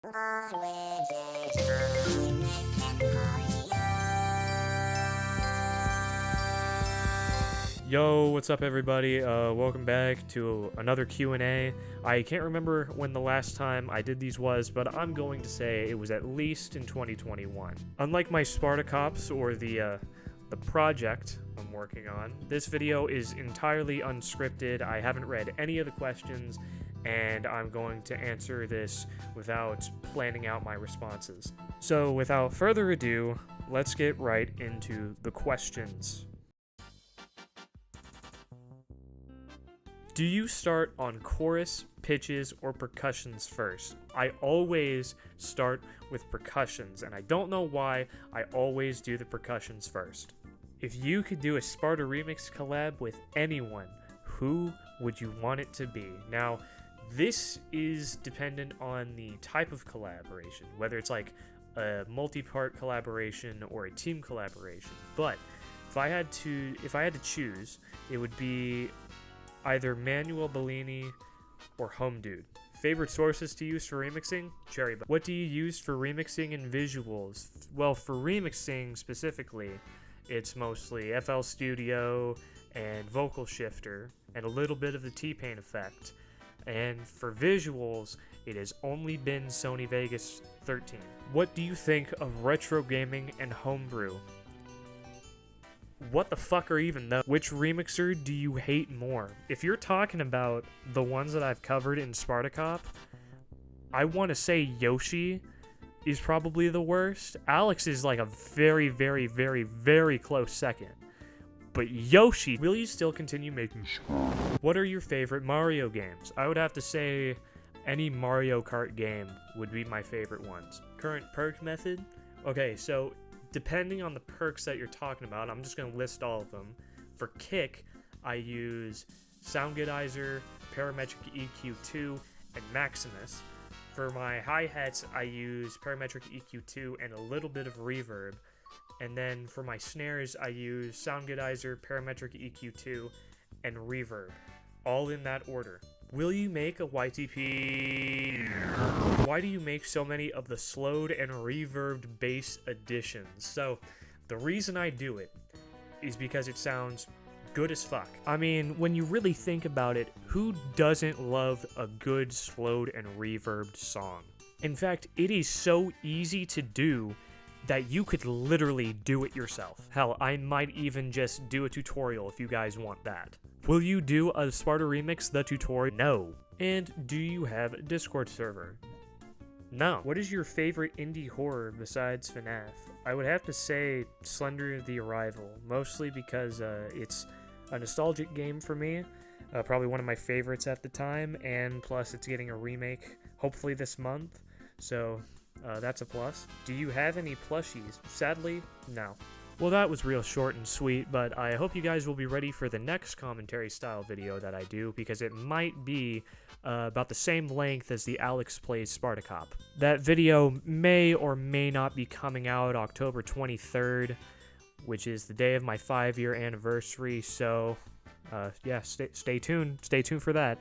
Yo, what's up everybody? Welcome back to another Q&A. I can't remember when the last time I did these was, but I'm going to say it was at least in 2021. Unlike my Spartacops or the project I'm working on, this video is entirely unscripted. I haven't read any of the questions, and I'm going to answer this without planning out my responses. So without further ado, let's get right into the questions. Do you start on chorus, pitches, or percussions first? I always start with percussions, and I don't know why I always do the percussions first. If you could do a Sparta Remix collab with anyone, who would you want it to be? Now, this is dependent on the type of collaboration, whether it's like a multi-part collaboration or a team collaboration. But if I had to choose, it would be either Manuel Bellini or Home Dude. Favorite sources to use for remixing? Cherry. What do you use for remixing and visuals? Well, for remixing specifically, it's mostly FL Studio and Vocal Shifter and a little bit of the T-Pain effect. And for visuals, it has only been Sony Vegas 13. What do you think of retro gaming and homebrew? What the fuck are even those? Which remixer do you hate more? If you're talking about the ones that I've covered in Spartacop, I want to say Yoshi is probably the worst. Alex is like a very, very, very, very close second. But Yoshi, will you still continue making What are your favorite Mario games? I would have to say any Mario Kart game would be my favorite ones. Current perk method? Okay, so depending on the perks that you're talking about, I'm just going to list all of them. For kick, I use Soundgoodizer, Parametric EQ2, and Maximus. For my hi-hats, I use Parametric EQ2 and a little bit of reverb. And then for my snares, I use Soundgoodizer, Parametric EQ2, and reverb. All in that order. Will you make a YTP? Why do you make so many of the slowed and reverbed bass additions? So, the reason I do it is because it sounds good as fuck. I mean, when you really think about it, who doesn't love a good slowed and reverbed song? In fact, it is so easy to do that you could literally do it yourself. Hell, I might even just do a tutorial if you guys want that. Will you do a Sparta Remix the tutorial? No. And do you have a Discord server? No. What is your favorite indie horror besides FNAF? I would have to say Slender the Arrival, mostly because it's a nostalgic game for me, probably one of my favorites at the time, and plus it's getting a remake hopefully this month, so that's a plus. Do you have any plushies? Sadly, no. Well, that was real short and sweet, but I hope you guys will be ready for the next commentary style video that I do, because it might be about the same length as the Alex Plays Spartacop. That video may or may not be coming out October 23rd, which is the day of my 5-year anniversary, so yeah, stay tuned. Stay tuned for that.